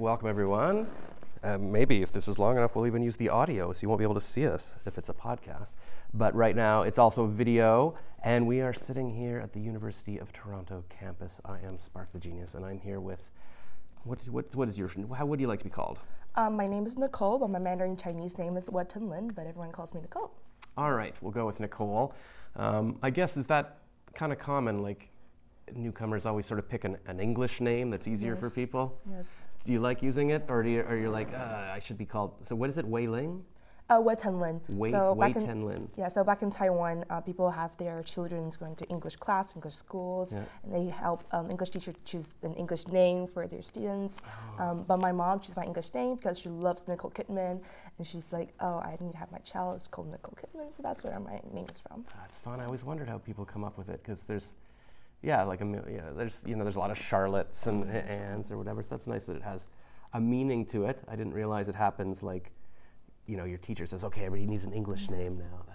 Welcome, everyone. Maybe if this is long enough, we'll even use the audio, so you won't be able to see us if it's a podcast. But right now, it's also video, and we are sitting here at the University of Toronto campus. I am Spark the Genius, and I'm here with, what is your, how would you like to be called? My name is Nicole, but my Mandarin Chinese name is Wei-Tung, but everyone calls me Nicole. All right, we'll go with Nicole. I guess, is that kind of common, like newcomers always sort of pick an English name that's easier for people? Yes. Do you like using it, or are you like, I should be called, so what is it, Wei-Ling? Wei-Tung. Wei-Tung. Yeah, so back in Taiwan, people have their children going to English class, English schools, and they help English teachers choose an English name for their students. But my mom chose my English name because she loves Nicole Kidman, and she's like, oh, I need to have my child, it's called Nicole Kidman, so that's where my name is from. That's fun. I always wondered how people come up with it, because there's there's a lot of Charlottes and Annes or whatever. So that's nice that it has a meaning to it. I didn't realize it happens like, your teacher says, okay, everybody needs an English name now.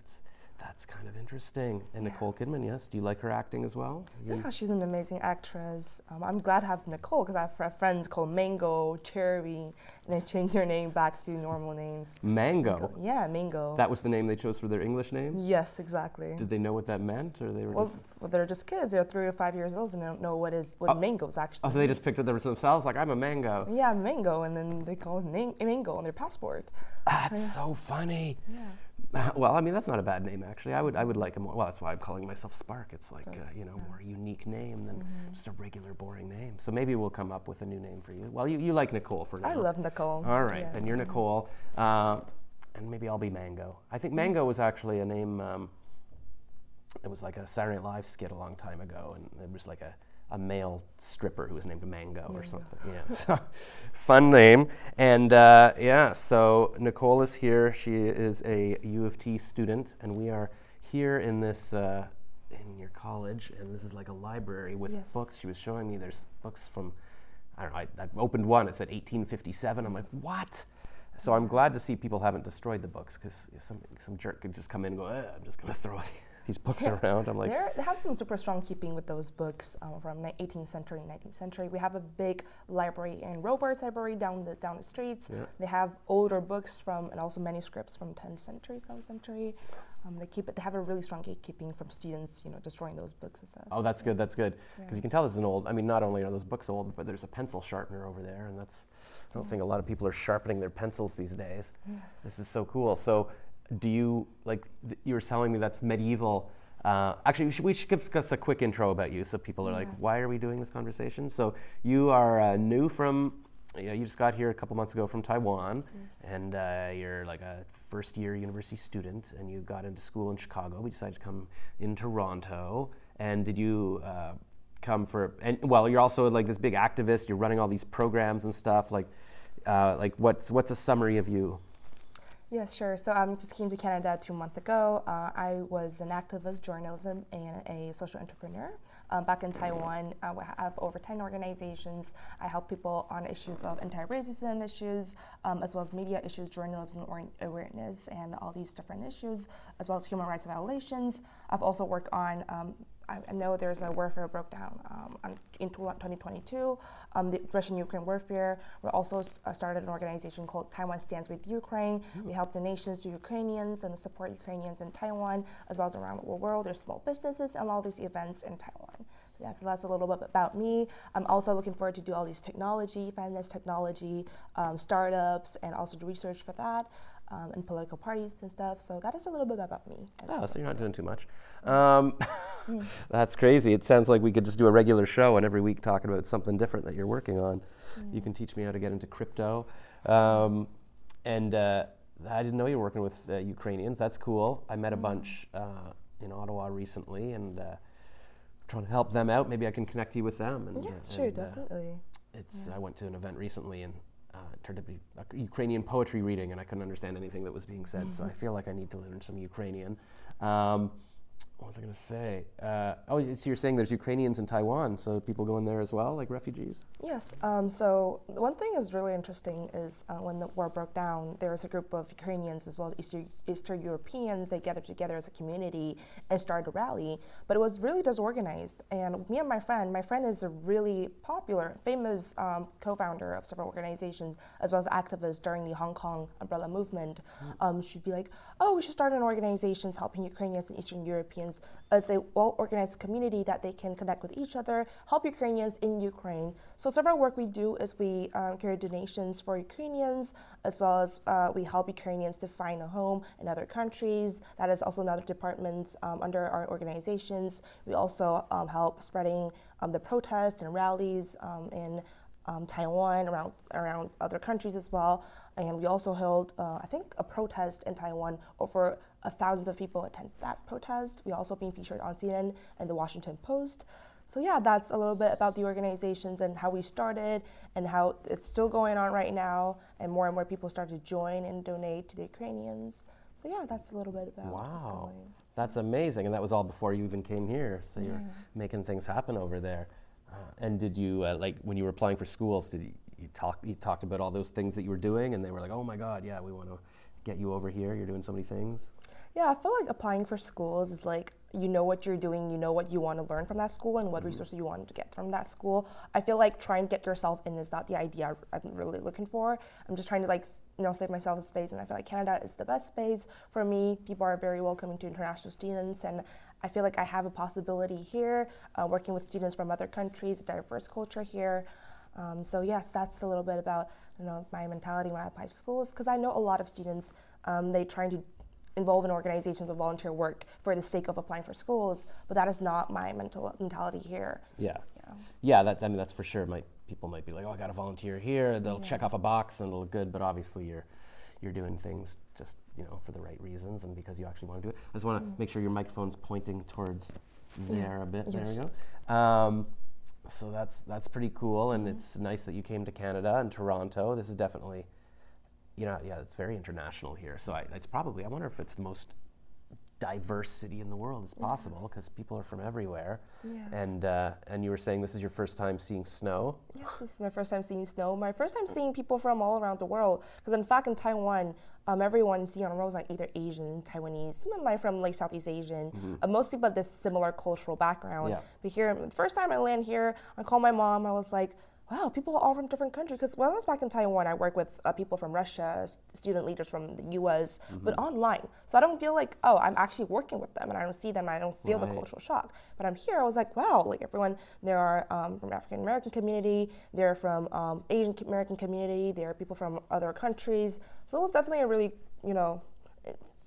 That's kind of interesting. And Nicole Kidman, yes. Do you like her acting as well? Yeah, she's an amazing actress. I'm glad to have Nicole because I have friends called Mango, Cherry, and they changed their name back to normal names. Mango? Yeah, Mango. That was the name they chose for their English name? Yes, exactly. Did they know what that meant, or they were well, they're just kids. They're 3 or 5 years old and they don't know what mango is actually. Oh, so they just picked it themselves, like, I'm a mango. Yeah, Mango, and then they call it Mango on their passport. That's so funny. Yeah. Well, I mean, that's not a bad name, actually. I would like a more, well, that's why I'm calling myself Spark. It's like, more unique name than just a regular boring name. So maybe we'll come up with a new name for you. Well, you like Nicole for now. I love Nicole. All right, then you're Nicole, and maybe I'll be Mango. I think Mango was actually a name, it was like a Saturday Night Live skit a long time ago, and it was like a male stripper who was named Mango or something. Yeah, so fun name. And so Nicole is here. She is a U of T student, and we are here in this in your college, and this is like a library with books. She was showing me there's books from, I don't know, I opened one, it said 1857. I'm like, what? So I'm glad to see people haven't destroyed the books, because some jerk could just come in and go, I'm just going to throw these books around. I'm like, they have some super strong keeping with those books from 18th century, 19th century. We have a big library in Robarts Library down the streets. Yeah. They have older books and also manuscripts from 10th century, 7th century. They have a really strong gatekeeping from students, destroying those books and stuff. Oh, that's good. That's good, because you can tell this is an old. I mean, not only are those books old, but there's a pencil sharpener over there, and I don't think a lot of people are sharpening their pencils these days. Yes. This is so cool. So, do you you were telling me that's medieval? Actually, we should give us a quick intro about you, so people are like, why are we doing this conversation? So, you are new from. You just got here a couple months ago from Taiwan, and you're like a first-year university student, and you got into school in Chicago. We decided to come in Toronto, and did you come for? And well, you're also like this big activist. You're running all these programs and stuff. Like what's a summary of you? Yes, sure. So I just came to Canada 2 months ago. I was an activist, journalism, and a social entrepreneur. Back in Taiwan, I have over 10 organizations. I help people on issues of anti-racism issues, as well as media issues, journalism awareness, and all these different issues, as well as human rights violations. I've also worked on I know there's a warfare broke down in 2022, the Russian-Ukraine warfare. We also started an organization called Taiwan Stands with Ukraine. We help donations to Ukrainians and support Ukrainians in Taiwan, as well as around the world. There's small businesses and all these events in Taiwan. Yeah, so that's a little bit about me. I'm also looking forward to do all these finance technology, startups, and also do research for that. And political parties and stuff. So that is a little bit about me. Oh, so you're not doing too much. That's crazy. It sounds like we could just do a regular show and every week talking about something different that you're working on. You can teach me how to get into crypto. And I didn't know you were working with Ukrainians. That's cool. I met a bunch in Ottawa recently, and trying to help them out. Maybe I can connect you with them. And, sure, definitely. I went to an event recently, and it turned out to be a Ukrainian poetry reading, and I couldn't understand anything that was being said, so I feel like I need to learn some Ukrainian. what was I going to say? So you're saying there's Ukrainians in Taiwan, so people go in there as well, like refugees? Yes. So one thing is really interesting is when the war broke down, there was a group of Ukrainians as well as Eastern Europeans. They gathered together as a community and started a rally, but it was really disorganized. And me and my friend is a really popular, famous co-founder of several organizations as well as activist during the Hong Kong umbrella movement. She'd be like, oh, we should start an organization helping Ukrainians and Eastern Europeans as a well-organized community that they can connect with each other, help Ukrainians in Ukraine. So several work we do is we carry donations for Ukrainians, as well as we help Ukrainians to find a home in other countries. That is also another department under our organizations. We also help spreading the protests and rallies in Taiwan, around other countries as well. And we also held, I think, a protest in Taiwan. Over thousands of people attended that protest. We also been featured on CNN and the Washington Post. So yeah, that's a little bit about the organizations and how we started and how it's still going on right now. And more people start to join and donate to the Ukrainians. So yeah, that's a little bit about what's going. That's amazing. And that was all before you even came here. So you're making things happen over there. And did you, like when you were applying for schools, you talked about all those things that you were doing and they were like, oh my God, yeah, we want to get you over here. You're doing so many things. Yeah, I feel like applying for schools is like, you know what you're doing, you know what you want to learn from that school and what resources you want to get from that school. I feel like trying to get yourself in is not the idea I'm really looking for. I'm just trying to save myself a space, and I feel like Canada is the best space for me. People are very welcoming to international students, and I feel like I have a possibility here, working with students from other countries, a diverse culture here. So yes, that's a little bit about my mentality when I apply to schools, because I know a lot of students, they trying to involve in organizations of volunteer work for the sake of applying for schools, but that is not my mentality here. Yeah. That's for sure. People might be like, oh, I got to volunteer here. They'll check off a box and it'll look good, but obviously you're doing things just for the right reasons and because you actually want to do it. I just want to make sure your microphone's pointing towards there a bit. Yes. There we go. So that's pretty cool, and it's nice that you came to Canada and Toronto. This is definitely, it's very international here. So I wonder if it's the most diverse city in the world as possible, because people are from everywhere. Yes. And you were saying this is your first time seeing snow? Yes, this is my first time seeing snow. My first time seeing people from all around the world. Because in fact, in Taiwan, everyone you see on the road is like either Asian, Taiwanese, some of them from like Southeast Asian, mostly but this similar cultural background. Yeah. But here, the first time I land here, I called my mom. I was like, wow, people are all from different countries. Because when I was back in Taiwan, I worked with people from Russia, student leaders from the US, but online. So I don't feel like, oh, I'm actually working with them and I don't see them. I don't feel the cultural shock. But I'm here, I was like, wow, like everyone, there are from African American community, they're from Asian American community, there are people from other countries. So it was definitely a really,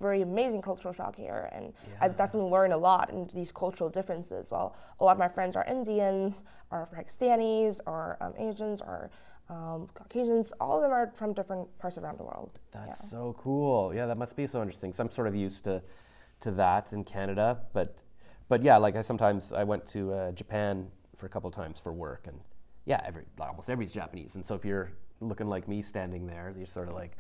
very amazing cultural shock here. And I've definitely learned a lot in these cultural differences. Well, a lot of my friends are Indians, or Pakistanis, or Asians, or Caucasians. All of them are from different parts around the world. That's so cool. Yeah, that must be so interesting. So I'm sort of used to that in Canada, but yeah, like I went to Japan for a couple of times for work, and yeah, almost everybody's Japanese. And so if you're looking like me standing there, you're sort of like,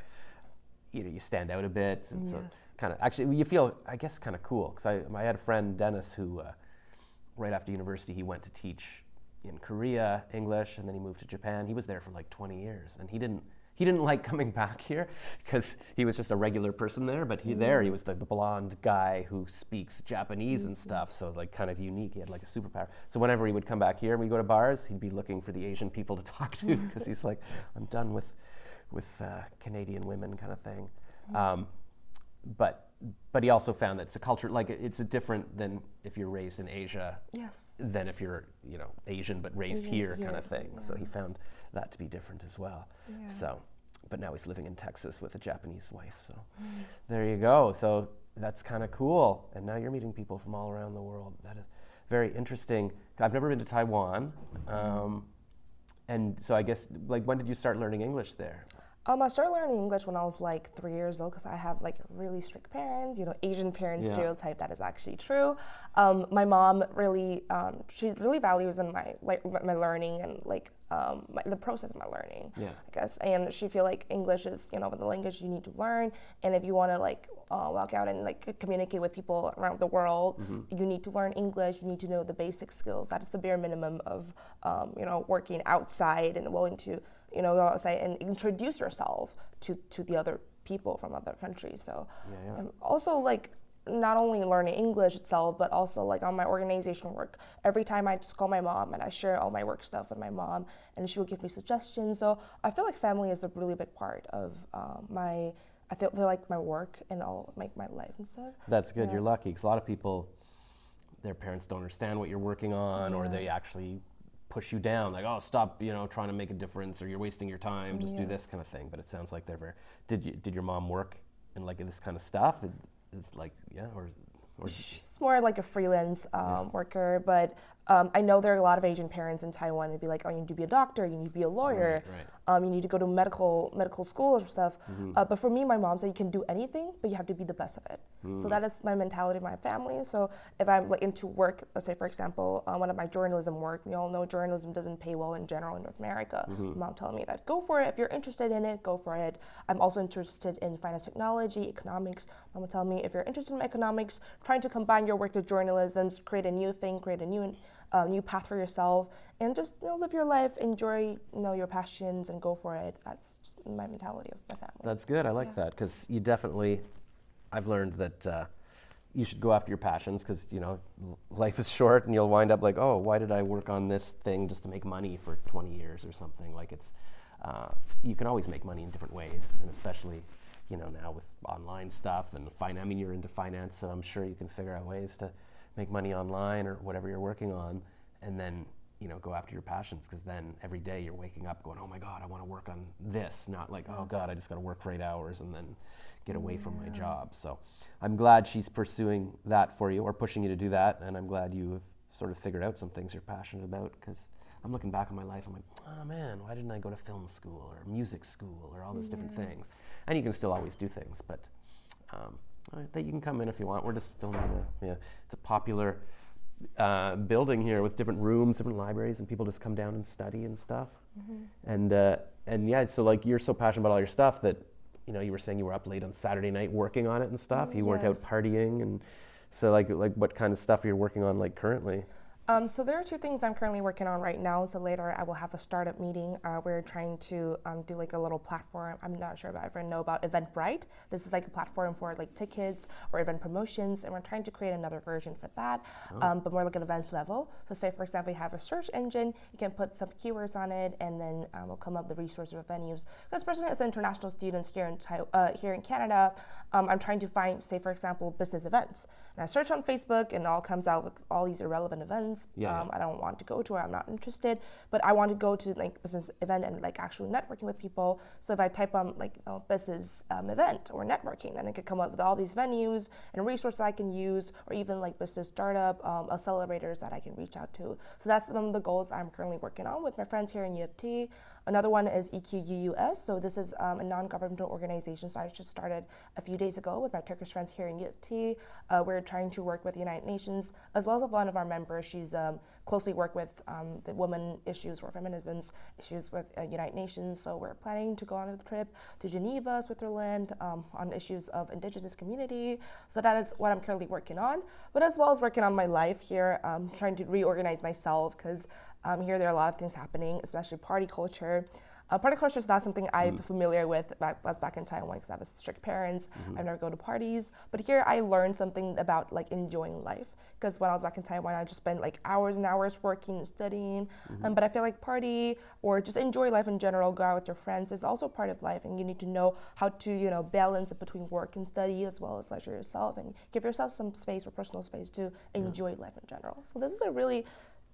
you stand out a bit. And so kind of, actually, you feel, I guess, kind of cool. Because I had a friend, Dennis, who right after university, he went to teach in Korea, English, and then he moved to Japan. He was there for like 20 years. And he didn't like coming back here because he was just a regular person there. But he was the blonde guy who speaks Japanese and stuff. So like kind of unique. He had like a superpower. So whenever he would come back here and we go to bars, he'd be looking for the Asian people to talk to because he's like, I'm done with Canadian women kind of thing. But he also found that it's a culture, like it's different than if you're raised in Asia than if you're, Asian but raised here kind of thing. So he found that to be different as well. So, but now he's living in Texas with a Japanese wife. So there you go. So that's kind of cool. And now you're meeting people from all around the world. That is very interesting. I've never been to Taiwan. And so I guess, like, when did you start learning English there? I started learning English when I was like 3 years old because I have like really strict parents, Asian parents stereotype that is actually true. My mom really, she really values in my learning, and like the process of my learning, Yeah. I guess. And she feel like English is, the language you need to learn. And if you want to walk out and communicate with people around the world, you need to learn English. You need to know the basic skills. That's the bare minimum of, working outside and willing to, go outside and introduce yourself to the other people from other countries. So also not only learning English itself, but also on my organizational work. Every time I just call my mom and I share all my work stuff with my mom, and she will give me suggestions. So I feel like family is a really big part of I feel like my work and all my life and stuff. That's good. You're lucky, because a lot of people, their parents don't understand what you're working on, or they actually push you down, like, oh, stop, trying to make a difference, or you're wasting your time, just do this kind of thing. But it sounds like they're very. Did your mom work in this kind of stuff? It's or she's more like a freelance worker, but I know there are a lot of Asian parents in Taiwan. They'd be like, oh, you need to be a doctor, you need to be a lawyer, right. You need to go to medical school or stuff. But for me, my mom said you can do anything, but you have to be the best of it. So that is my mentality of my family. So if I'm into work, let's say for example, one of my journalism work, we all know journalism doesn't pay well in general in North America. Mom telling me that go for it. If you're interested in it, go for it. I'm also interested in finance technology, economics. Mom will tell me if you're interested in economics, trying to combine your work with journalism, create a new thing, create a new path for yourself, and just live your life, enjoy your passions, and go for it. That's just my mentality of my family. That's good. I like that, because you definitely. I've learned that you should go after your passions, because life is short, and you'll wind up like, oh, why did I work on this thing just to make money for 20 years or something? You can always make money in different ways, and especially now with online stuff and you're into finance, so I'm sure you can figure out ways to make money online or whatever you're working on, and then go after your passions, because then every day you're waking up going, oh my God, I want to work on this, not like, oh God, I just got to work for 8 hours and then get away from my job. So I'm glad she's pursuing that for you, or pushing you to do that, and I'm glad you have sort of figured out some things you're passionate about, because I'm looking back on my life, I'm like, oh man, why didn't I go to film school or music school or all those different things? And you can still always do things, but that you can come in if you want. We're just filming it's a popular building here with different rooms, different libraries, and people just come down and study and stuff. And so you're so passionate about all your stuff that you were saying you were up late on Saturday night working on it and stuff. You weren't out partying, and so like what kind of stuff are you working on currently? So there are two things I'm currently working on right now. So later I will have a startup meeting. We're trying to do a little platform. I'm not sure if everyone know about Eventbrite. This is a platform for tickets or event promotions, and we're trying to create another version for that, but more an events level. So say for example, you have a search engine, you can put some keywords on it, and then we'll come up with the resources of venues. Because personally, as international students here in Canada, I'm trying to find, say for example, business events. And I search on Facebook, and it all comes out with all these irrelevant events. I don't want to go to, or I'm not interested, but I want to go to business event and actually networking with people. So if I type on business event or networking, then it could come up with all these venues and resources I can use, or even business startup accelerators that I can reach out to. So that's some of the goals I'm currently working on with my friends here in U of T. Another one is EQUUS. So this is a non-governmental organization. So I just started a few days ago with my Turkish friends here in U of T. We're trying to work with the United Nations, as well as one of our members. She's closely worked with the women issues or feminism issues with United Nations. So we're planning to go on a trip to Geneva, Switzerland, on issues of indigenous community. So that is what I'm currently working on. But as well as working on my life here, trying to reorganize myself, because here there are a lot of things happening, especially party culture. Party culture is not something I'm familiar with back in Taiwan, because I have strict parents. I never go to parties. But here I learned something about enjoying life. Because when I was back in Taiwan, I just spent hours and hours working and studying. But I feel party or just enjoy life in general, go out with your friends, is also part of life. And you need to know how to balance it between work and study, as well as leisure yourself, and give yourself some space or personal space to enjoy life in general. So this is a really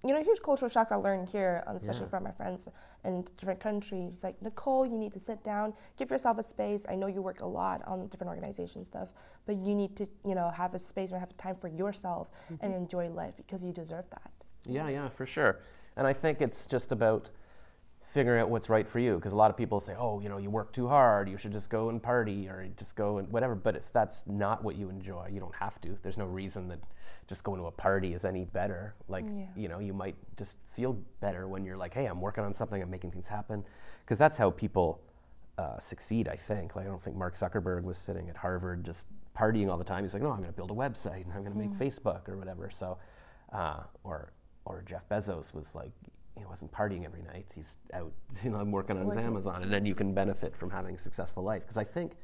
huge cultural shock I learned here, especially from my friends in different countries. Nicole, you need to sit down, give yourself a space. I know you work a lot on different organization stuff, but you need to, have a space or have time for yourself and enjoy life, because you deserve that. Yeah, for sure. And I think it's just about figuring out what's right for you, because a lot of people say, oh, you work too hard, you should just go and party or just go and whatever. But if that's not what you enjoy, you don't have to. There's no reason that just going to a party is any better. Like, you might just feel better when you're like, hey, I'm working on something, I'm making things happen, because that's how people succeed, I think. Like, I don't think Mark Zuckerberg was sitting at Harvard just partying all the time. He's like, no, I'm going to build a website and I'm going to make Facebook or whatever. So, or Jeff Bezos was like, he wasn't partying every night. He's out, working on his Amazon, and then you can benefit from having a successful life. Because I think,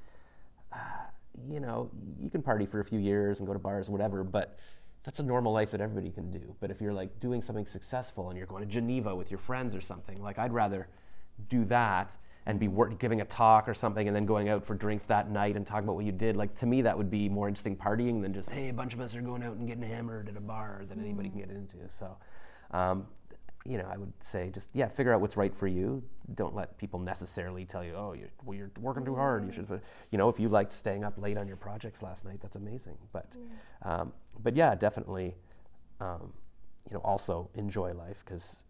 you can party for a few years and go to bars, whatever, but that's a normal life that everybody can do. But if you're like doing something successful and you're going to Geneva with your friends or something, like I'd rather do that and be giving a talk or something and then going out for drinks that night and talking about what you did. Like, to me, that would be more interesting partying than just, hey, a bunch of us are going out and getting hammered at a bar that anybody can get into. So, I would say just, figure out what's right for you. Don't let people necessarily tell you, oh, you're working too hard. You should, if you liked staying up late on your projects last night, that's amazing. But definitely, also enjoy life, because,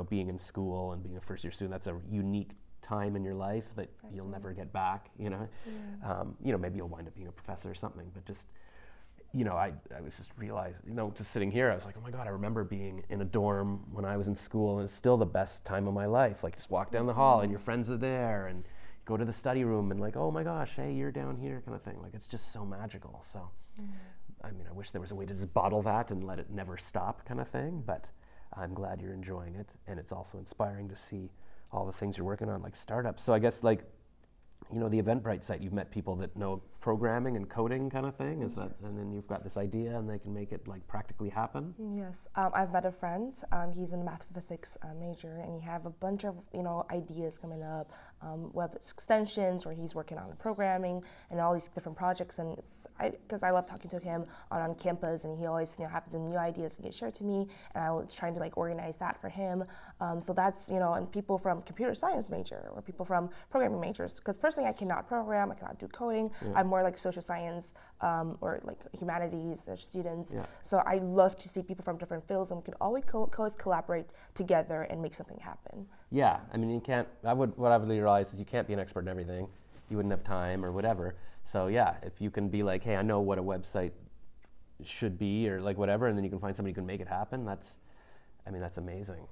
being in school and being a first year student, that's a unique time in your life that you'll never get back, maybe you'll wind up being a professor or something, but just, I was just realized, just sitting here, I was like, oh my God, I remember being in a dorm when I was in school, and it's still the best time of my life. Like, just walk down the hall and your friends are there, and go to the study room and like, oh my gosh, hey, you're down here, kind of thing. Like, it's just so magical. So, I wish there was a way to just bottle that and let it never stop, kind of thing, but I'm glad you're enjoying it, and it's also inspiring to see all the things you're working on, like startups. So I guess, like, the Eventbrite site, you've met people that know programming and coding, kind of thing. Is that, and then you've got this idea, and they can make it like practically happen. Yes, I've met a friend. He's in math physics major, and he have a bunch of ideas coming up, web extensions, or he's working on programming and all these different projects. And because I love talking to him on campus, and he always have the new ideas to get shared to me, and I was trying to like organize that for him. So that's and people from computer science major or people from programming majors, because personally I cannot program, I cannot do coding. I'm more like social science or like humanities students. So I love to see people from different fields, and we can always collaborate together and make something happen. Yeah, you can't. What I've realized is you can't be an expert in everything. You wouldn't have time or whatever. So if you can be like, hey, I know what a website should be or like whatever, and then you can find somebody who can make it happen. That's amazing.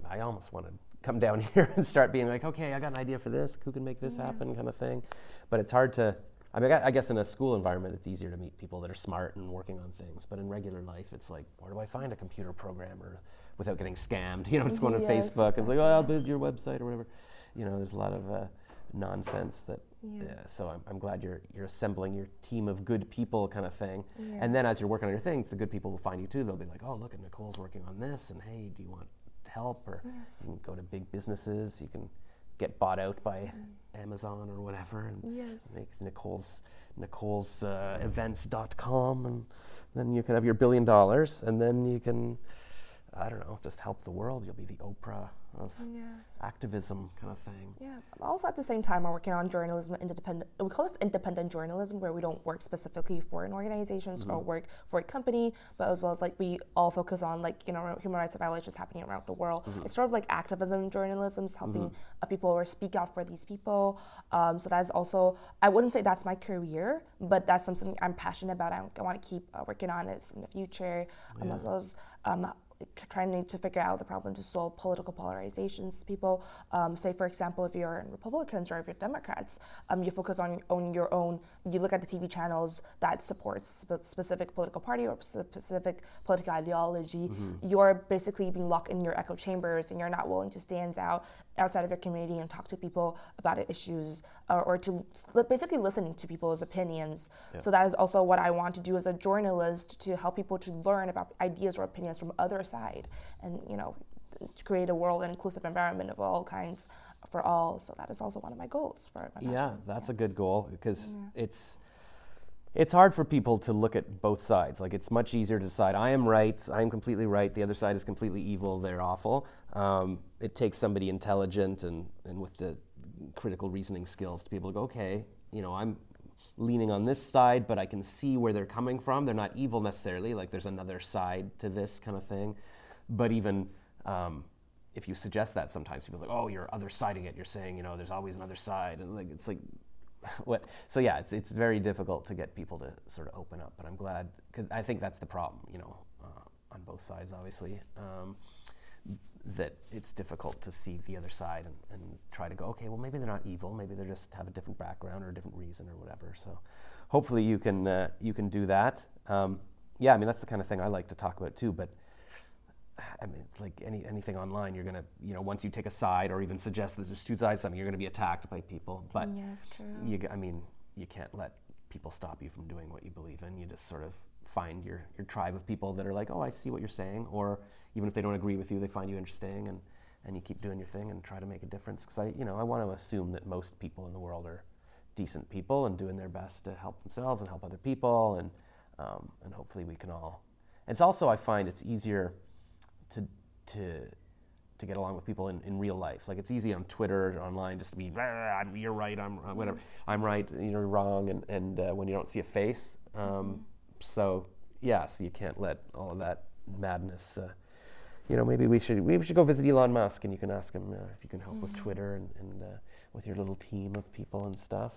I almost want to come down here and start being like, okay, I got an idea for this. Who can make this happen, kind of thing. But it's hard to. I guess in a school environment, it's easier to meet people that are smart and working on things. But in regular life, it's like, where do I find a computer programmer without getting scammed? Just going on Facebook and it's like, oh, I'll build your website or whatever. There's a lot of nonsense that. So I'm glad you're assembling your team of good people, kind of thing. And then as you're working on your things, the good people will find you too. They'll be like, oh, look, at Nicole's working on this, and hey, do you want help? Or you can go to big businesses. You can get bought out by Amazon or whatever, and make Nicole's events.com, and then you can have your $1 billion, and then you can, I don't know, just help the world. You'll be the Oprah of activism, kind of thing. Yeah. Also, at the same time, I'm working on journalism, independent. We call this independent journalism, where we don't work specifically for an organization or work for a company, but as well as like we all focus on like human rights violations happening around the world. It's sort of like activism journalism, helping people or speak out for these people. So that is also, I wouldn't say that's my career, but that's something I'm passionate about. I want to keep working on it in the future, as well as trying to figure out the problem to solve political polarizations. People say, for example, if you're in Republicans or if you're Democrats, you focus on your own, you look at the TV channels that supports specific political party or specific political ideology. You're basically being locked in your echo chambers, and you're not willing to stand outside of your community and talk to people about issues or to basically listen to people's opinions. So that is also what I want to do as a journalist, to help people to learn about ideas or opinions from other side, and to create a world, an inclusive environment of all kinds for all. So that is also one of my goals for my passion. That's a good goal, because it's hard for people to look at both sides. Like, it's much easier to decide, I am right, I'm completely right, the other side is completely evil, they're awful. It takes somebody intelligent and with the critical reasoning skills to be able to go, okay, I'm leaning on this side, but I can see where they're coming from. They're not evil necessarily, like there's another side to this, kind of thing. But even if you suggest that, sometimes people's like, oh, you're other-siding it. You're saying, there's always another side, and like it's like, what? So yeah, it's very difficult to get people to sort of open up. But I'm glad, because I think that's the problem, on both sides, obviously, that it's difficult to see the other side and try to go, okay, well maybe they're not evil, maybe they just have a different background or a different reason or whatever. So hopefully you can do that. Yeah, I mean that's the kind of thing I like to talk about too. But I mean, it's like anything online, you're gonna, once you take a side or even suggest that there's two sides to something, you're gonna be attacked by people. But yes, true. You can't let people stop you from doing what you believe in. You just sort of find your tribe of people that are like, oh, I see what you're saying, or even if they don't agree with you, they find you interesting, and you keep doing your thing and try to make a difference. Because I want to assume that most people in the world are decent people and doing their best to help themselves and help other people, and hopefully we can all. It's also, I find it's easier to get along with people in real life. Like it's easy on Twitter or online just to be, you're right, I'm whatever, I'm right, you're wrong, and when you don't see a face. So you can't let all of that madness. Maybe we should go visit Elon Musk, and you can ask him if you can help with Twitter and with your little team of people and stuff.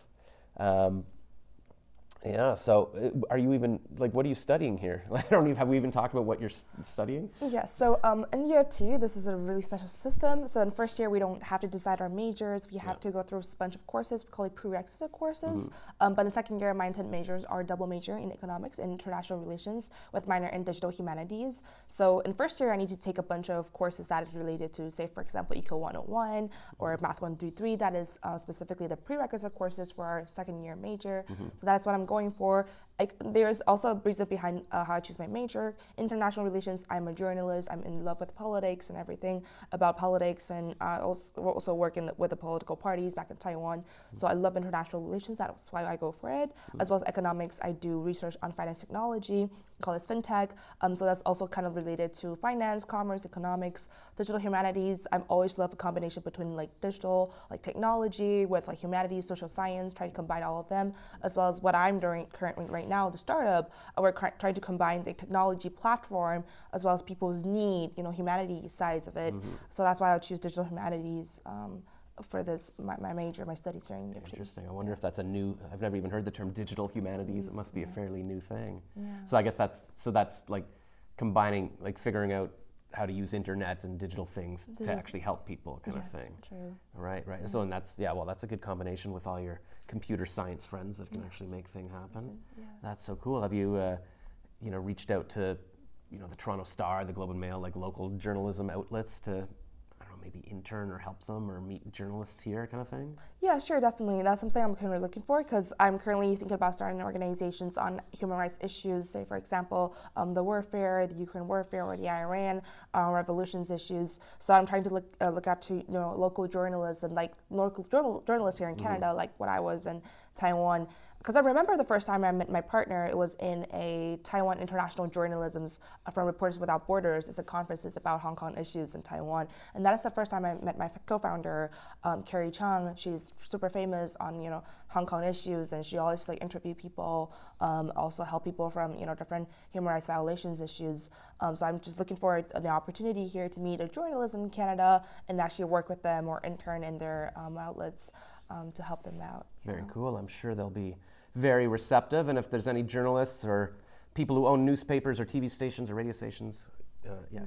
So are you even, what are you studying here? Have we even talked about what you're studying? Yes, so in year 2, this is a really special system. So in first year, we don't have to decide our majors. We have to go through a bunch of courses. We call it prerequisite courses. But in the second year, my intent majors are double major in economics and international relations with minor in digital humanities. So in first year, I need to take a bunch of courses that is related to, say, for example, Eco 101 or Math 133. That is specifically the prerequisite courses for our second year major. So that's what I'm going for. There's also a reason behind how I choose my major. International relations, I'm a journalist. I'm in love with politics and everything about politics, and I also work with the political parties back in Taiwan. So I love international relations. That's why I go for it. As well as economics, I do research on finance technology. We call this fintech. So that's also kind of related to finance, commerce, economics, digital humanities. I've always loved a combination between digital, technology with humanities, social science, trying to combine all of them, as well as what I'm doing currently right now, the startup. We're trying to combine the technology platform as well as people's need, humanities sides of it. So that's why I choose digital humanities for this, my major, my studies here in year 2. Interesting. I wonder if that's I've never even heard the term digital humanities. It must be a fairly new thing. Yeah. So I guess that's combining, figuring out how to use internet and digital things to actually help people kind of thing. True. Right. Yeah. So, and that's a good combination with all your computer science friends that can actually make things happen. Yeah. That's so cool. Have you, reached out to, the Toronto Star, the Globe and Mail, local journalism outlets to, maybe intern or help them or meet journalists here kind of thing? Yeah, sure, definitely. That's something I'm currently looking for, because I'm currently thinking about starting organizations on human rights issues, say, for example, the warfare, the Ukraine warfare, or the Iran revolutions issues. So I'm trying to look out to local journalism, local journalists here in Canada, like what I was in Taiwan. Because I remember the first time I met my partner, it was in a Taiwan International Journalism's from Reporters Without Borders. It's a conference about Hong Kong issues in Taiwan. And that is the first time I met my co-founder, Carrie Chung. She's super famous on, Hong Kong issues, and she always interview people, also help people from, different human rights violations issues. So I'm just looking for the opportunity here to meet a journalist in Canada and actually work with them or intern in their outlets to help them out. Very cool. I'm sure they'll be very receptive, and if there's any journalists or people who own newspapers or TV stations or radio stations,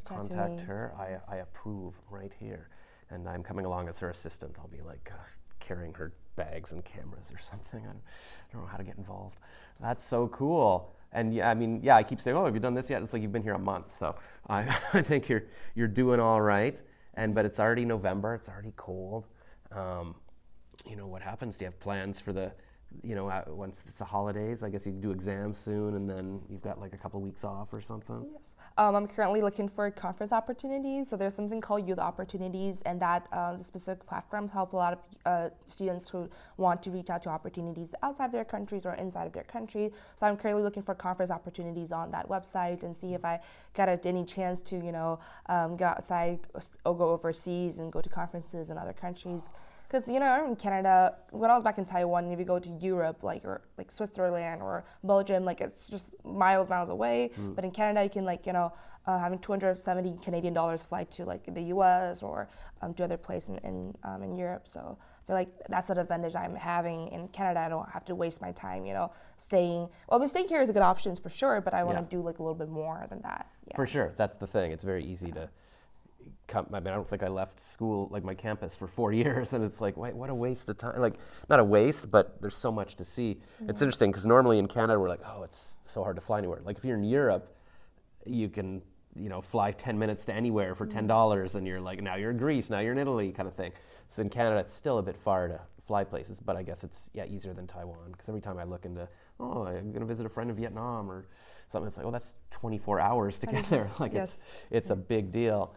contact her. I approve right here, and I'm coming along as her assistant. I'll be carrying her bags and cameras or something. I don't know how to get involved. That's so cool. And I keep saying, oh, have you done this yet? It's like you've been here a month, so I think you're doing all right. But it's already November. It's already cold. What happens? Do you have plans for the once it's the holidays? I guess you can do exams soon, and then you've got a couple weeks off or something. Yes. I'm currently looking for conference opportunities. So there's something called Youth Opportunities, and that the specific platforms help a lot of students who want to reach out to opportunities outside their countries or inside of their country. So I'm currently looking for conference opportunities on that website and see if I get any chance to go outside or go overseas and go to conferences in other countries. Because in Canada, when I was back in Taiwan, if you go to Europe, or like Switzerland or Belgium, like it's just miles away. But in Canada, you can having 270 Canadian dollars fly to like the U.S. or to other places in Europe. So I feel like that's an advantage I'm having in Canada. I don't have to waste my time, staying. Well, staying here is a good option for sure, but I want to do like a little bit more than that. Yeah. For sure, that's the thing. It's very easy to come. I mean, I don't think I left school, like my campus, for 4 years, and it's like, wait, what a waste of time. Like, not a waste, but there's so much to see. It's interesting because normally in Canada we're like, oh, it's so hard to fly anywhere. Like if you're in Europe, you can fly 10 minutes to anywhere for $10, and you're like, now you're in Greece, now you're in Italy, kind of thing. So in Canada, it's still a bit far to fly places, but I guess it's easier than Taiwan, because every time I look into, I'm going to visit a friend in Vietnam or something, it's like, oh, that's 24 hours to get there. Like it's a big deal.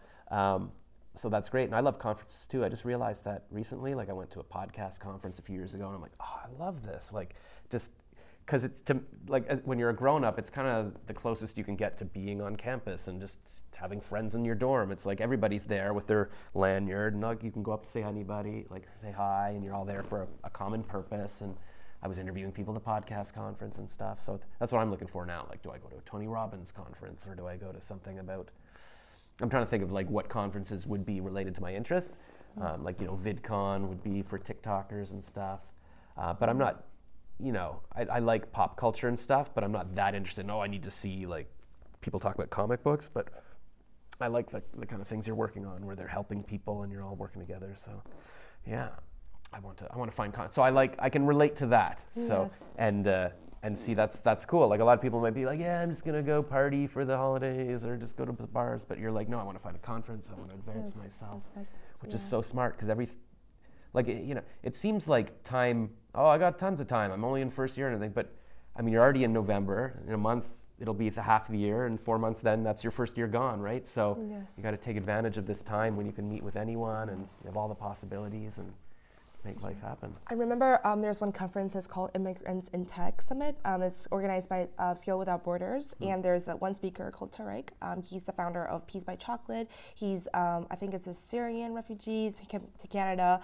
So that's great, and I love conferences too. I just realized that recently. Like I went to a podcast conference a few years ago, and I'm like, oh, I love this. Like just because it's when you're a grown-up, it's kind of the closest you can get to being on campus and just having friends in your dorm. It's like everybody's there with their lanyard, and you can go up to say hi to anybody, like say hi, and you're all there for a common purpose. And I was interviewing people at the podcast conference and stuff. So that's what I'm looking for now. Like, do I go to a Tony Robbins conference, or do I go to something about? I'm trying to think of like what conferences would be related to my interests. Like VidCon would be for TikTokers and stuff. But I'm not. I like pop culture and stuff, but I'm not that interested in, I need to see like people talk about comic books, but I like the kind of things you're working on where they're helping people and you're all working together. So yeah, I want to find so I can relate to that. So and see that's cool. Like a lot of people might be like, I'm just gonna go party for the holidays or just go to bars, but you're like, no, I want to find a conference, I want to advance myself, which is so smart because it seems like time, I got tons of time, I'm only in first year and everything, but I mean, you're already in November, in a month, it'll be the half of the year, and 4 months then, that's your first year gone, right? So you got to take advantage of this time when you can meet with anyone and you have all the possibilities and make life happen. I remember there's one conference that's called Immigrants in Tech Summit. It's organized by Scale Without Borders, and there's one speaker called Tarek. He's the founder of Peace by Chocolate. He's, I think it's a Syrian refugee. He came to Canada,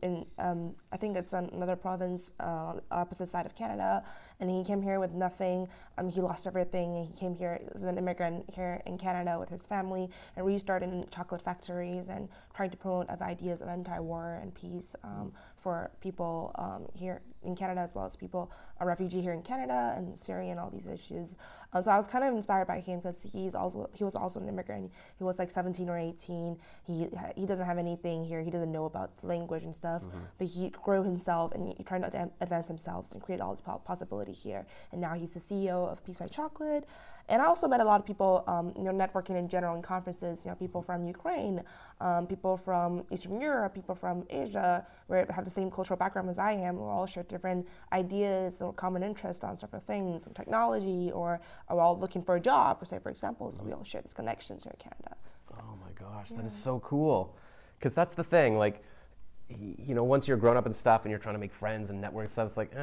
in I think it's another province, opposite side of Canada, and he came here with nothing. He lost everything, and he came here as an immigrant here in Canada with his family and restarted chocolate factories and trying to promote ideas of anti-war and peace for people here in Canada, as well as people, a refugee here in Canada and Syria and all these issues. So I was kind of inspired by him because he was also an immigrant. He was like 17 or 18. He doesn't have anything here. He doesn't know about the language and stuff, but he grew himself and he tried to advance himself and create all the possibility here. And now he's the CEO of Peace by Chocolate. And I also met a lot of people, networking in general in conferences, people from Ukraine, people from Eastern Europe, people from Asia, where have the same cultural background as I am. We all share different ideas or common interests on several things, or technology, or we're all looking for a job, or say, for example, so we all share these connections here in Canada. Oh my gosh, that is so cool. Because that's the thing, like, once you're grown up and stuff and you're trying to make friends and network and stuff, it's like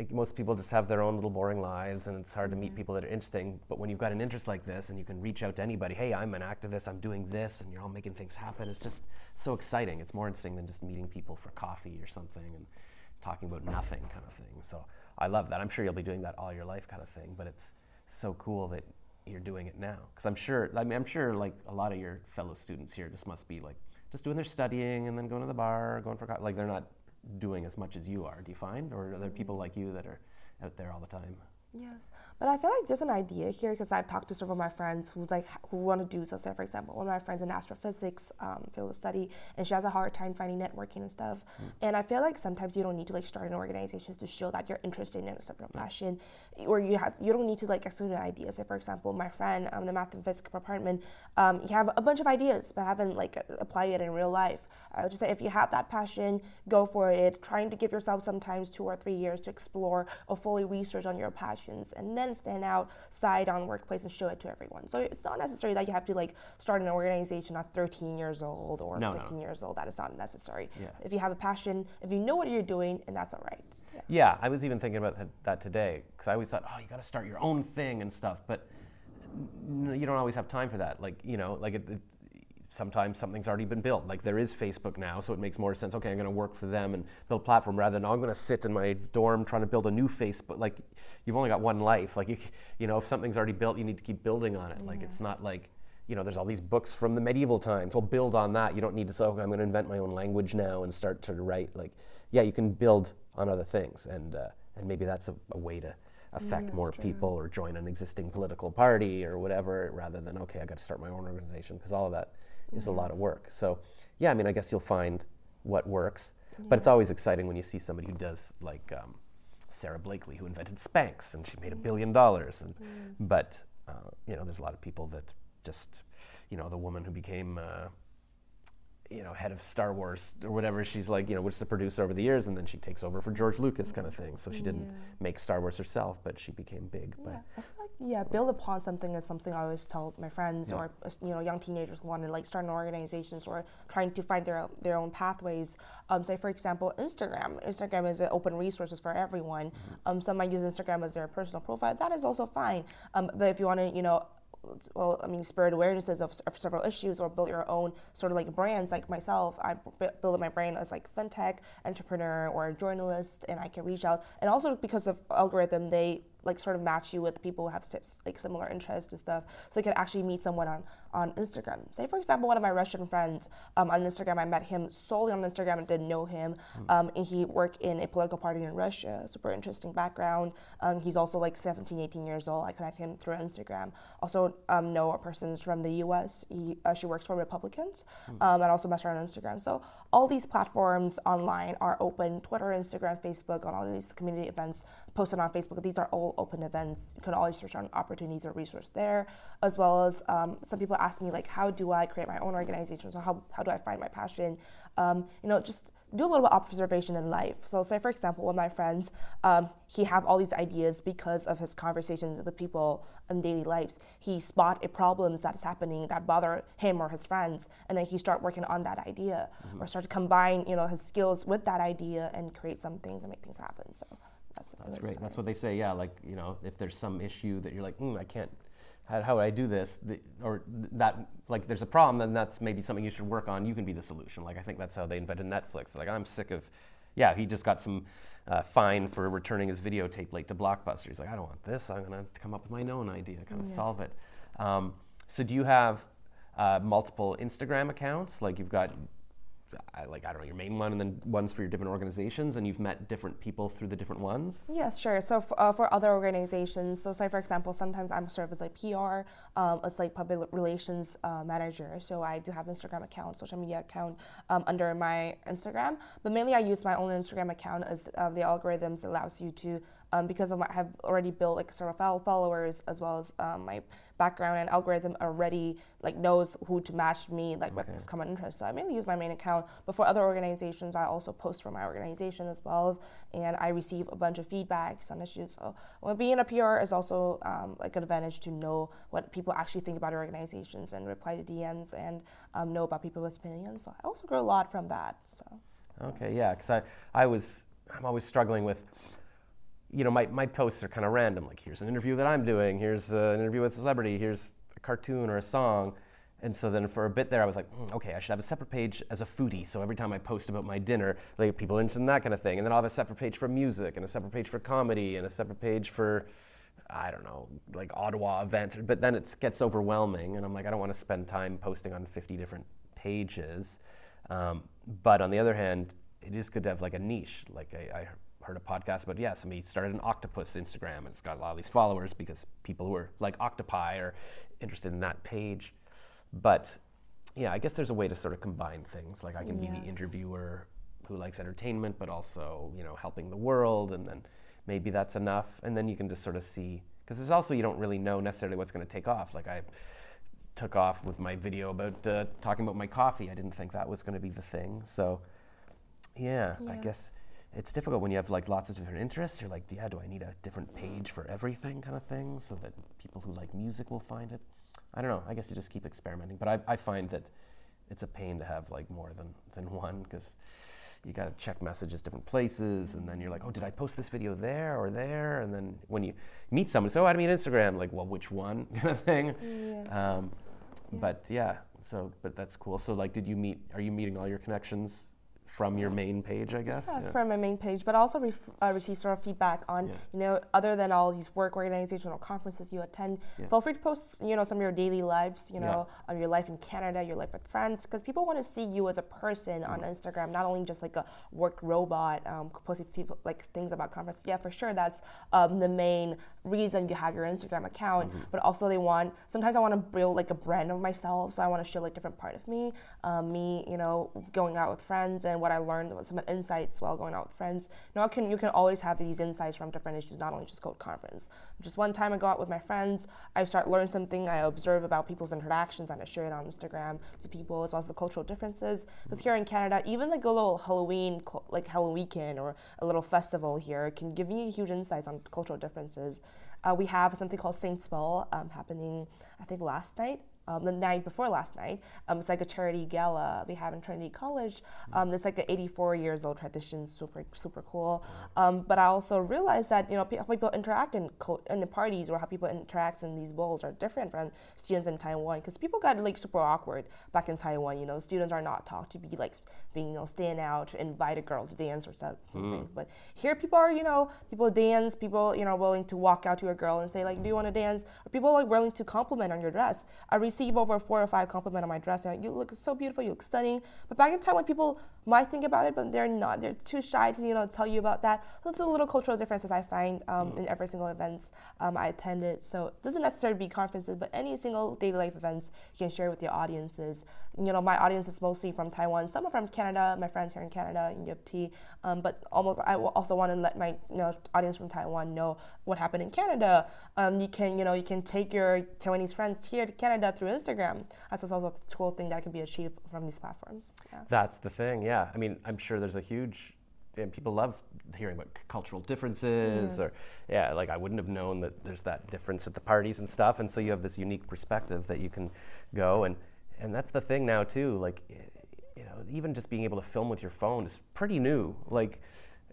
most people just have their own little boring lives and it's hard to meet people that are interesting. But when you've got an interest like this and you can reach out to anybody, hey, I'm an activist, I'm doing this, and you're all making things happen, it's just so exciting. It's more interesting than just meeting people for coffee or something and talking about nothing kind of thing. So I love that. I'm sure you'll be doing that all your life kind of thing, but it's so cool that you're doing it now. Because I'm sure like a lot of your fellow students here just must be like just doing their studying and then going to the bar, going for coffee. Like they're not doing as much as you are, do you find? Or are there people like you that are out there all the time? Yes, but I feel like there's an idea here because I've talked to several of my friends who want to do so. Say, for example, one of my friends in astrophysics field of study, and she has a hard time finding networking and stuff. And I feel like sometimes you don't need to like start an organization to show that you're interested in a certain passion, or you don't need to like execute an idea. Say, for example, my friend, the math and physics department, you have a bunch of ideas but haven't like applied it in real life. I would just say if you have that passion, go for it. Trying to give yourself sometimes 2 or 3 years to explore or fully research on your passion. And then stand outside on workplace and show it to everyone. So it's not necessary that you have to like start an organization at 13 years old or 15 years old. That is not necessary. Yeah. If you have a passion, if you know what you're doing, and that's all right. Yeah, I was even thinking about that today because I always thought, you got to start your own thing and stuff, but you don't always have time for that. Like, sometimes something's already been built. Like there is Facebook now, so it makes more sense. Okay, I'm going to work for them and build a platform rather than I'm going to sit in my dorm trying to build a new Facebook. Like you've only got one life. Like you know, if something's already built, you need to keep building on it. Like it's not like, you know, there's all these books from the medieval times. Well, build on that. You don't need to say, okay, I'm going to invent my own language now and start to write. Like, yeah, you can build on other things, and maybe that's a way to affect more people or join an existing political party or whatever, rather than, okay, I got to start my own organization, because all of that is a lot of work. So yeah, I mean, I guess you'll find what works, but it's always exciting when you see somebody who does, like Sarah Blakely, who invented Spanx and she made $1 billion. And but you know, there's a lot of people that just, you know, the woman who became you know, head of Star Wars or whatever, she's like, you know, was the producer over the years, and then she takes over for George Lucas kind of thing. So she didn't make Star Wars herself, but she became big. Yeah, I feel like, build upon something is something I always tell my friends or, you know, young teenagers who want to like start an organizations or trying to find their own pathways. Say, for example, Instagram. Instagram is an open resources for everyone. Some might use Instagram as their personal profile. That is also fine. But if you want to, you know, well, I mean, spread awarenesses of several issues or build your own sort of like brands. Like myself, I built my brand as like fintech entrepreneur or a journalist, and I can reach out. And also because of algorithm, they like sort of match you with people who have like similar interests and stuff. So you can actually meet someone on Instagram. Say, for example, one of my Russian friends on Instagram, I met him solely on Instagram and didn't know him. And he worked in a political party in Russia, super interesting background. He's also like 17, 18 years old. I connect him through Instagram. Also know a person from the US. She works for Republicans and also met her on Instagram. So all these platforms online are open, Twitter, Instagram, Facebook, on all these community events posted on Facebook. These are all open events. You can always search on opportunities or resource there, as well as some people ask me like, how do I create my own organization? So how do I find my passion? You know, just do a little bit of observation in life. So say, for example, one of my friends, he have all these ideas because of his conversations with people in daily lives. He spot a problem that is happening that bother him or his friends, and then he start working on that idea or start to combine, you know, his skills with that idea and create some things and make things happen. So that's great. That's what they say. Yeah, like, you know, if there's some issue that you're like, I can't, how would I do this? Or that, like, there's a problem, then that's maybe something you should work on. You can be the solution. Like, I think that's how they invented Netflix. Like, I'm sick of, he just got some fine for returning his videotape late to Blockbuster. He's like, I don't want this. I'm going to come up with my own idea, kind of solve it. So do you have multiple Instagram accounts? Like, you've got, I don't know, your main one and then ones for your different organizations, and you've met different people through the different ones? Yes, sure. So for other organizations, so say, for example, sometimes I'm served as like PR, as like public relations manager. So I do have an Instagram account, social media account under my Instagram, but mainly I use my own Instagram account as the algorithms allows you to, because I have already built like sort of followers, as well as my background and algorithm already like knows who to match me like with this common interest. So I mainly use my main account, but for other organizations, I also post for my organization as well, and I receive a bunch of feedbacks on issues. So being a PR is also like an advantage to know what people actually think about organizations and reply to DMs and know about people's opinions. So I also grow a lot from that. So okay, yeah, because I'm always struggling with, you know, my posts are kind of random. Like, here's an interview that I'm doing, here's an interview with a celebrity, here's a cartoon or a song. And so then for a bit there, I was like, okay, I should have a separate page as a foodie. So every time I post about my dinner, like, people are interested in that kind of thing. And then I'll have a separate page for music, and a separate page for comedy, and a separate page for, I don't know, like Ottawa events. But then it gets overwhelming, and I'm like, I don't want to spend time posting on 50 different pages. But on the other hand, it is good to have like a niche. Like I heard a podcast about, somebody started an octopus Instagram, and it's got a lot of these followers because people who are like octopi are interested in that page. But I guess there's a way to sort of combine things. Like, I can be the interviewer who likes entertainment, but also, you know, helping the world, and then maybe that's enough. And then you can just sort of see, because there's also, you don't really know necessarily what's going to take off. Like, I took off with my video about talking about my coffee. I didn't think that was going to be the thing. So I guess it's difficult when you have like lots of different interests. You're like, do I need a different page for everything kind of thing, so that people who like music will find it? I don't know. I guess you just keep experimenting. But I find that it's a pain to have like more than one, because you got to check messages different places, and then you're like, oh, did I post this video there or there? And then when you meet someone, so I mean Instagram, like, well, which one kind of thing. But So, but that's cool. So like, are you meeting all your connections from your main page, I guess? Yeah, from my main page, but also receive sort of feedback on, other than all these work organizational conferences you attend, feel free to post, some of your daily lives, on your life in Canada, your life with friends, because people want to see you as a person on Instagram, not only just like a work robot, posting people, like things about conferences. Yeah, for sure, that's the main reason you have your Instagram account, but also sometimes I want to build like a brand of myself, so I want to show like different part of me, going out with friends and what I learned, some insights while going out with friends. You can always have these insights from different issues, not only just Code Conference. Just one time I go out with my friends, I start learning something, I observe about people's interactions, and I share it on Instagram to people, as well as the cultural differences. Because here in Canada, even like a little Halloween weekend or a little festival here can give me huge insights on cultural differences. We have something called Saints Ball happening, I think, last night. The night before last night. It's like a charity gala we have in Trinity College. It's like an 84 years old tradition, super, super cool. But I also realized that, how people interact in the parties, or how people interact in these bowls are different from students in Taiwan, because people got like super awkward back in Taiwan. Students are not taught to be like being, staying out to invite a girl to dance or something. But here people are, people dance, people, willing to walk out to a girl and say like, do you want to dance? Or people like willing to compliment on your dress. I receive over 4 or 5 compliments on my dress, and you look so beautiful, you look stunning. But back in Taiwan, people might think about it, but they're not. They're too shy to tell you about that. So it's a little cultural differences I find in every single events I attended. So it doesn't necessarily be conferences, but any single daily life events you can share with your audiences. My audience is mostly from Taiwan. Some are from Canada, my friends here in Canada in UFT. But I also want to let my audience from Taiwan know what happened in Canada. You can take your Taiwanese friends here to Canada through Instagram. That's also a cool thing that can be achieved from these platforms. Yeah. That's the thing, yeah. I mean, I'm sure there's and people love hearing about cultural differences, or like I wouldn't have known that there's that difference at the parties and stuff, and so you have this unique perspective that you can go, and that's the thing now too, like, even just being able to film with your phone is pretty new. Like,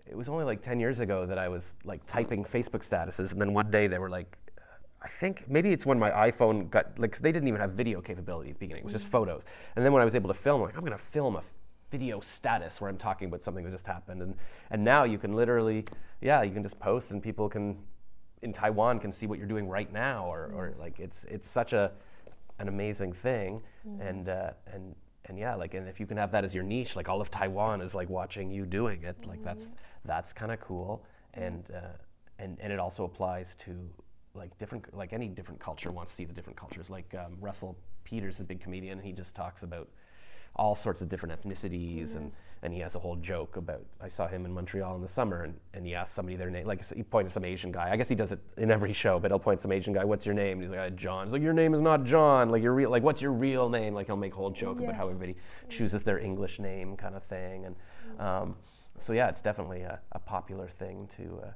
it was only like 10 years ago that I was like typing Facebook statuses, and then one day they were like, I think maybe it's when my iPhone got, like, they didn't even have video capability at the beginning, it was just photos. And then when I was able to film, I'm gonna film a video status where I'm talking about something that just happened. And now you can literally, you can just post, and people in Taiwan can see what you're doing right now, or like, it's such an amazing thing. And if you can have that as your niche, like all of Taiwan is like watching you doing it, like that's kind of cool. And it also applies to like any different culture wants to see the different cultures. Like Russell Peters is a big comedian, and he just talks about all sorts of different ethnicities, and he has a whole joke about, I saw him in Montreal in the summer, and he asked somebody their name, like he pointed some Asian guy, I guess he does it in every show, but he'll point some Asian guy, what's your name? And he's like, John. He's like, your name is not John, like what's your real name? Like he'll make a whole joke about how everybody chooses their English name kind of thing. And so it's definitely a popular thing to,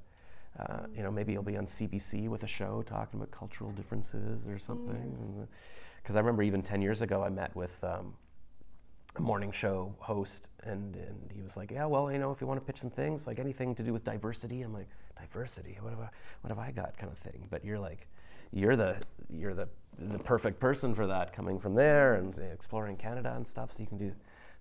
maybe you'll be on CBC with a show talking about cultural differences or something. Because I remember even 10 years ago I met with a morning show host, and he was like, if you want to pitch some things, like anything to do with diversity. I'm like, diversity? What have I got, kind of thing. But you're like, you're the perfect person for that, coming from there and exploring Canada and stuff, so you can do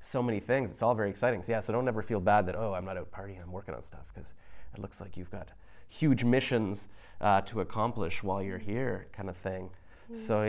so many things. It's all very exciting. So don't ever feel bad that, I'm not out partying, I'm working on stuff, because it looks like you've got huge missions to accomplish while you're here, kind of thing. So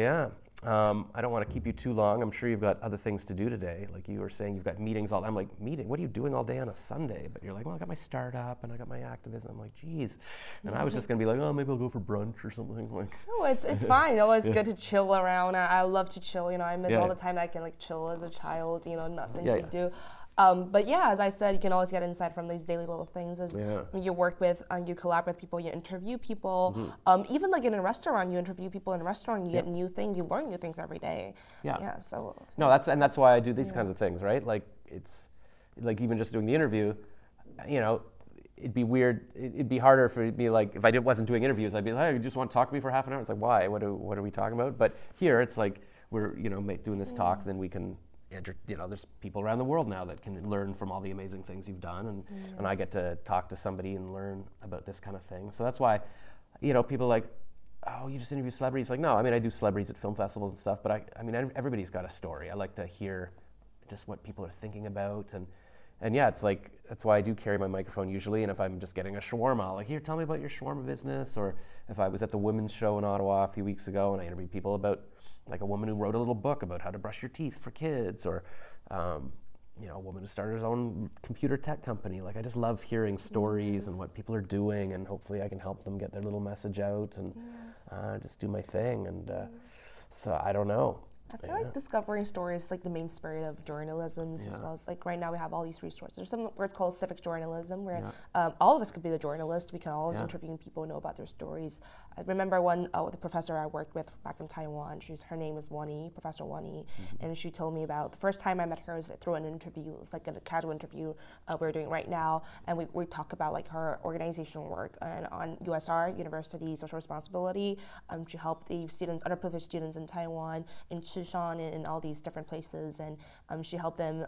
I don't want to keep you too long. I'm sure you've got other things to do today. Like you were saying, you've got meetings all. I'm like, meeting? What are you doing all day on a Sunday? But you're like, well, I got my startup and I got my activism. I'm like, geez. And I was just gonna be like, maybe I'll go for brunch or something. Like, no, it's fine. Always good to chill around. I love to chill. I miss all the time that I can like chill as a child. Nothing to do. But as I said, you can always get insight from these daily little things as you work with, you collaborate with people, you interview people. Even like in a restaurant, you interview people in a restaurant, you get new things, you learn new things every day. So. No, that's why I do these kinds of things, right? Like it's like even just doing the interview, it'd be weird. It'd be harder for me, like if I wasn't doing interviews, I'd be like, hey, you just want to talk to me for half an hour? It's like, why? What are we talking about? But here it's like we're doing this talk, then we can. There's people around the world now that can learn from all the amazing things you've done, and I get to talk to somebody and learn about this kind of thing. So that's why, people like, oh, you just interview celebrities. Like, no, I mean, I do celebrities at film festivals and stuff, but I mean, everybody's got a story. I like to hear just what people are thinking about, and yeah, it's like, that's why I do carry my microphone usually. And if I'm just getting a shawarma, I'll like, here, tell me about your shawarma business. Or if I was at the women's show in Ottawa a few weeks ago and I interviewed people about, like, a woman who wrote a little book about how to brush your teeth for kids, or you know, a woman who started her own computer tech company. Like, I just love hearing stories and what people are doing, and hopefully I can help them get their little message out and just do my thing. And so I don't know. I feel like discovering stories is like the main spirit of journalism, as well as like right now we have all these resources. There's some where it's called civic journalism, where all of us could be the journalist. We can always interview people, know about their stories. I remember the professor I worked with back in Taiwan. Her name was Wani, Professor Wani, and she told me about the first time I met her was through an interview. It was like a casual interview we're doing right now, and we talk about like her organizational work and on USR, University Social Responsibility. She helped the students, underprivileged students in Taiwan, in Shishan, and all these different places, and she helped them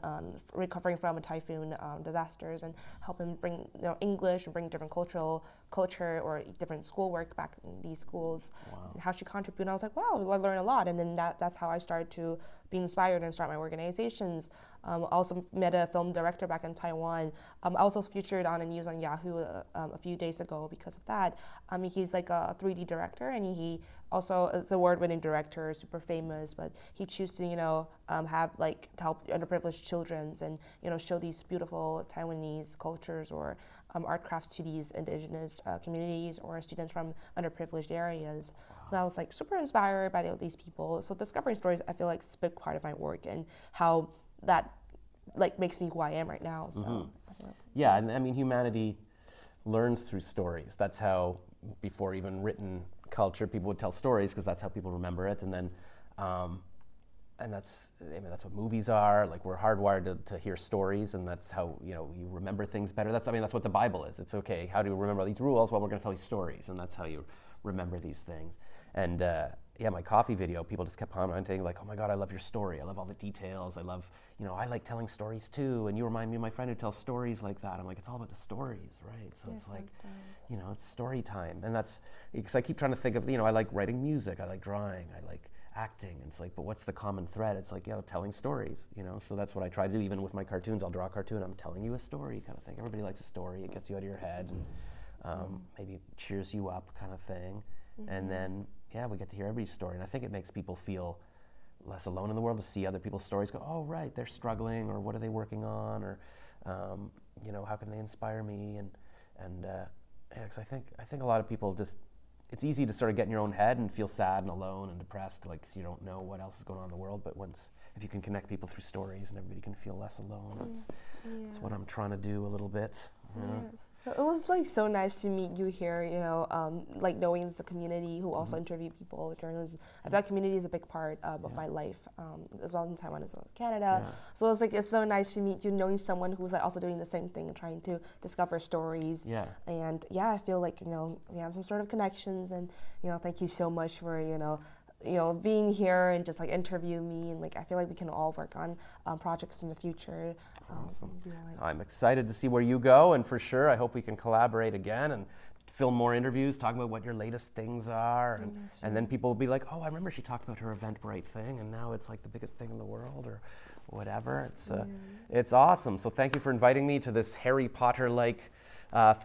recovering from a typhoon disasters, and help them bring English and bring different culture or different schoolwork back in these schools. And how she contributed, and I was like, wow, I learned a lot. And then that's how I started to be inspired and start my organizations. Also met a film director back in Taiwan. I also featured on the news on Yahoo a few days ago because of that. He's like a 3D director, and he also is an award-winning director, super famous, but he chooses to, have like to help underprivileged children and, show these beautiful Taiwanese cultures or art crafts to these indigenous communities or students from underprivileged areas. So I was like super inspired by these people. So discovering stories, I feel like it's a big part of my work and how that like makes me who I am right now. So yeah, and I mean, humanity learns through stories. That's how, before even written culture, people would tell stories because that's how people remember it. And then and that's what movies are. Like, we're hardwired to hear stories, and that's how you remember things better. That's what the Bible is. It's okay. How do you remember these rules? Well, we're going to tell you stories, and that's how you remember these things. And my coffee video, people just kept commenting like, "Oh my God, I love your story. I love all the details. I love, I like telling stories too. And you remind me of my friend who tells stories like that." I'm like, it's all about the stories, right? So it's like, it's story time, and that's because I keep trying to think of, I like writing music, I like drawing, I like acting. It's like, but what's the common thread? It's like, telling stories, So that's what I try to do. Even with my cartoons, I'll draw a cartoon, I'm telling you a story kind of thing. Everybody likes a story. It gets you out of your head and maybe cheers you up kind of thing. And then, we get to hear everybody's story. And I think it makes people feel less alone in the world to see other people's stories, go, oh, right, they're struggling, or what are they working on, or, how can they inspire me? And 'cause I think a lot of people just, it's easy to sort of get in your own head and feel sad and alone and depressed, like, 'cause you don't know what else is going on in the world. But if you can connect people through stories and everybody can feel less alone, that's what I'm trying to do a little bit. Yes. So it was like so nice to meet you here, like knowing it's a community who also interview people, journalists. I feel like community is a big part of my life, as well as in Taiwan as well as Canada. So it's so nice to meet you, knowing someone who's like also doing the same thing and trying to discover stories. And I feel like, we have some sort of connections, and, thank you so much for, being here and just like interview me, and like I feel like we can all work on projects in the future. Awesome. I'm excited to see where you go, and for sure I hope we can collaborate again and film more interviews talking about what your latest things are, and then people will be like, oh, I remember she talked about her Eventbrite thing, and now it's like the biggest thing in the world, or whatever. It's awesome. So thank you for inviting me to this Harry Potter-like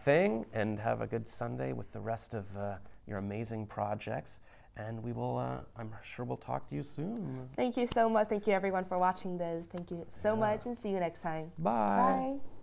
thing, and have a good Sunday with the rest of your amazing projects. And we will, I'm sure we'll talk to you soon. Thank you so much. Thank you everyone for watching this. Thank you so much, and see you next time. Bye. Bye.